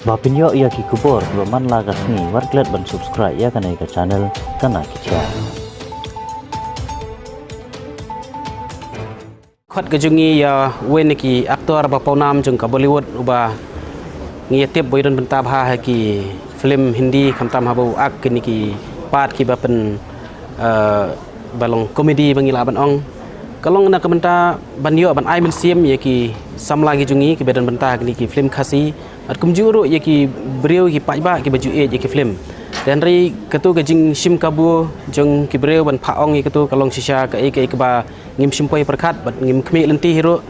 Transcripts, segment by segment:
Bapinyo ia ki kubor man lagas ni warklet ban subscribe ya kanai ka channel kana kicha. Khat kejungi ya wen ki aktor ba paunam jung ka Bollywood uba ngi tip boydon benta bha ha ki film Hindi kamtam habu ak kini ki pat ki ba pen balong komedi bangila ban ong kalong na kamenta banyo ban ai men siem ya ki samla ki jungi ki bedan benta kini ki film khasi at kumjuru ya ki breu ki pajba ki baju ya ki film dan ri ketu kejing sim kabu jung ki breu ban pha ong ketu kalong sisa ka ke ba ngim simpoi perkat bat ngim khmi lenti hiro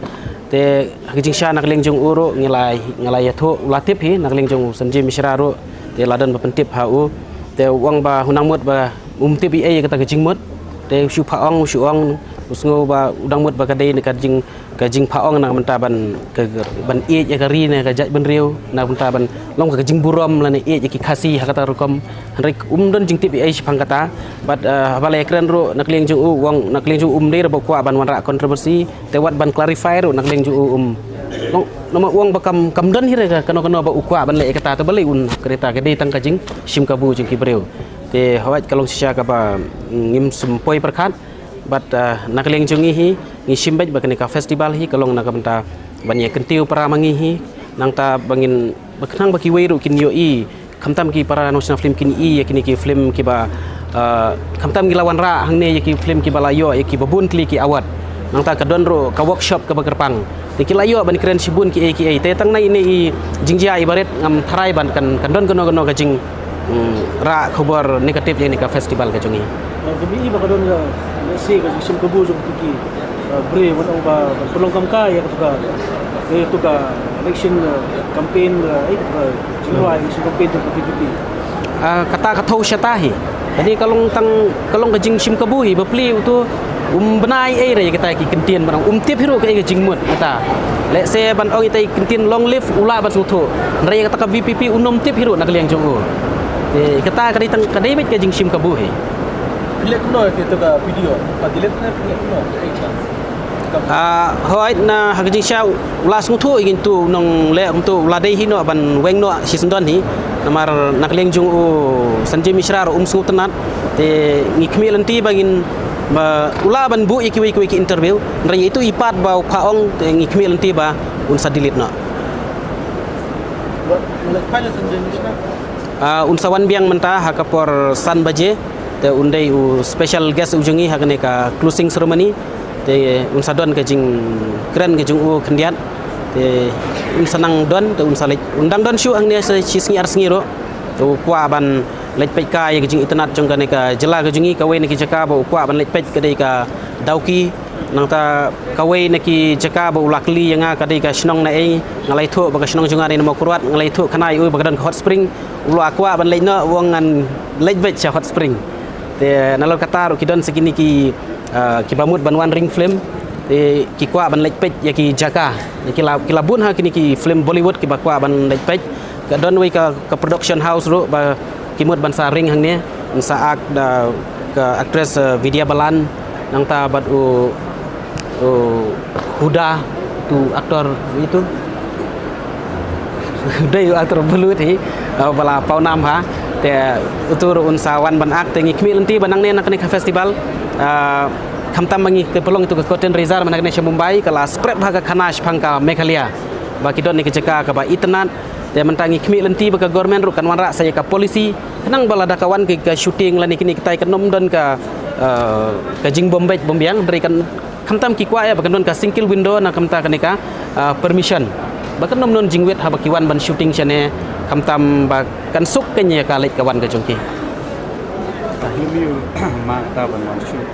te kejing sha nak leng jung uro ngelai tho latip hi nak leng jung Sanjay Mishra ro te ladan ba pentip ha u te wang ba hunang mut ba tip ai kata kejing mut te shu pha ong usngo ba udang mut ba kadai ne kajing pha ong na menta ban e ya kari ne ka jaj ban riu na menta ban long ka kajing burom la ne e ya ki khasi ha kata rukom rik don jing tip ai phang kata bat balai kren ro nak leng jung wang nak leng jung de ro kwa ban wanra kontroversi te wat ban clarify ro nak leng jung long nama uang bakam kamdan hire ka kano ba ukwa ban le kata to balai kereta ke de tang kajing sim kabu jing ki breu te hawat kalong sisa ka ba ngim sumpoi perkat bat nak leng jungi hi ngi simbaj ba ka festival hi kalong nak benta banye kentiu para mangi hi nang ta bangin baknang baki weiru kin yo i kamtam ki para national film kin i yakini ki film ki ba kamtam gi lawan ra hang ne yaki film ki balayo yaki babun kli ki awat nang ta kadon ro ka workshop ka bagerpang te ki layo ban kren sibun ki ai te tang nai ne i jingjia ibaret ngam tharai ban kan don gono ka jing ra khabar negatif ni ka festival ka jungi kami ba kadon ga si ka sim kabu jung tuki bre wan ba pelong kam ka ya tu ka election campaign ai ka jinwa election campaign tu piti kata kathau syatahi jadi kalong ka jing sim kabu hi bapli tu benai ai re kata ki kentien barang tip hiro ka jing mut kata le se ban ong itai kentien long live ula ban sutho re kata ka VPP tip hiro nak liang jong kata kadai tang kadai bet ka jing sim kabu hi pilih kuno kita ka video padilet na pilih kuno hoi na hagajing sha ulas nguthu igin tu nong le untuk ladai hino ban weng no sisndon hi namar nakleng jung Sanjay Mishra ro tenat te ngikmi lenti bangin ba ula ban bu iki interview nrai itu ipat ba phaong te ngikmi lenti ba sadilit no Sanjay Mishra sawan biang mentah hakapor san baje te undai special guest ujungi hakane ka closing ceremony te sadon ke jing keren ke jung kendiat te sanang don te salej undang don shu ang ne singi ar singi ro tu kwa ban lej pek ka ye ke jing internet jong ka ne ka jela ke jungi ka we ne ki jaka ba kwa ban lej pek ke dei ka dauki nang ta ka we ne ki jaka ba ulakli yanga ka dei ka snong na ei ngalai thu ba ka snong junga ni mo kurwat ngalai thu khanai ba ka don hot spring ulu akwa ban lej no wong ngan lej bet cha hot spring te nalor kata ro kidon segini ki bamut banwan ring film te ki kwa ban lej pej ya ki jaka ki labun ha kini ki film Bollywood ki bakwa ban lej pej ka don we ka production house ro ba ki mut ban sa ring hang ne sa ak da ka actress Vidya Balan nang ta bat Huda tu aktor itu dei aktor Bollywood hi bala paunam ha te utur sawan ban ak te ngikmi lenti banang ne nak festival kamtam mangi ke pelong itu ke Cotton Rezar mana kene Mumbai kala spread bhaga khanash phangka Meghalaya baki don ni ke jaka ka ba itnat te mentangi khmi lenti ba ka government ru kan wanra saya ka polisi nang bala da kawan ke shooting lani kini kitai kanom don ka jing Bombay bombiang dari kan kamtam ki kwa ya ba don ka single window na kamta kene ka permission ba kanom non jingwet ha ba kiwan ban shooting chane kamtam ba kan suk kenya ka lek kawan ka jongki tahimiu mata ban wan shoot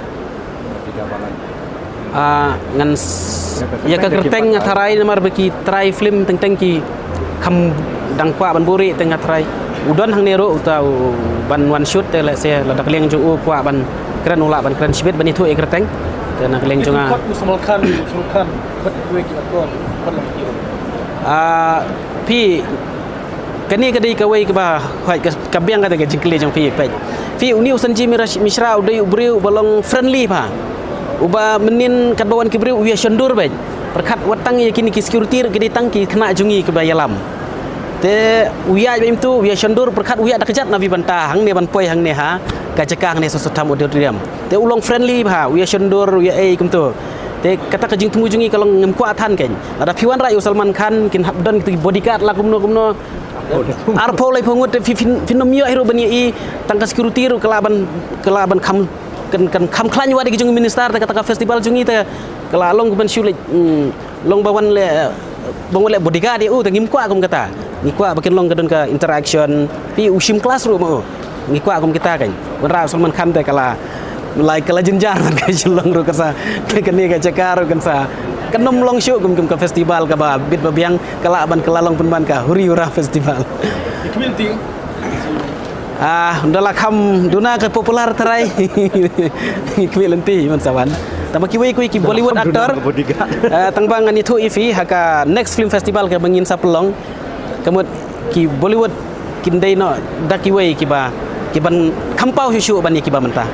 ngan ya ka kerteng ngarai namar beki try film teng ki kam dang kwa ban buri teng try udon hang nero utau ban one shoot te le se la dak leng ju kwa ban keren ula ban keren sibet ban itu e kerteng te nak leng junga Sulkan bat we ki aktor bat la ki pi kani kadai ka wei ka ba hoi ka biang ka te jingkle jong pi uniu Sanjay Mishra udai ubreu balong friendly pa uba menin kat bawan kibreu uya shandur baik perkat watang yakini ki security gede tangki kena jungi ke bayalam te uya bim tu uya shandur perkat uya dak kejat nabi banta hang ne ban poi hang ne ha ka cekang ne sosotam auditorium te ulong friendly ha uya shandur uya kum tu te kata ka jing temu-jungi kalau ngem kuat than kan ada piwan rai Salman Khan kin habdan ki bodyguard la kumno arpo lai pongut finomio hero bani i tangka security ru kelaban kam kam klan wa de jung minister ta kata festival jungi ta kala long ban shulik long bawan le bang le bodyguard dia ta ngim kwa kum kata ni kwa bakin long gadon ka interaction pi usim classroom ni kwa kum kita kan ra Salman Khan ta kala lai kala jenjar ka long ru kasa kan ni ka cakar kan sa kenom long show kum ka festival ka ba bit babiang kala ban kelalong pun ban ka huri ura festival Community. Undahlah kam duna ke popular terai kuilenti man sawan tama kiwei ki Bollywood actor tangbang ani thu ifi haka next film festival ke bangin sapelong kemut ki Bollywood kindai no dakiwei ki ban kampau hisu ban ki ba menta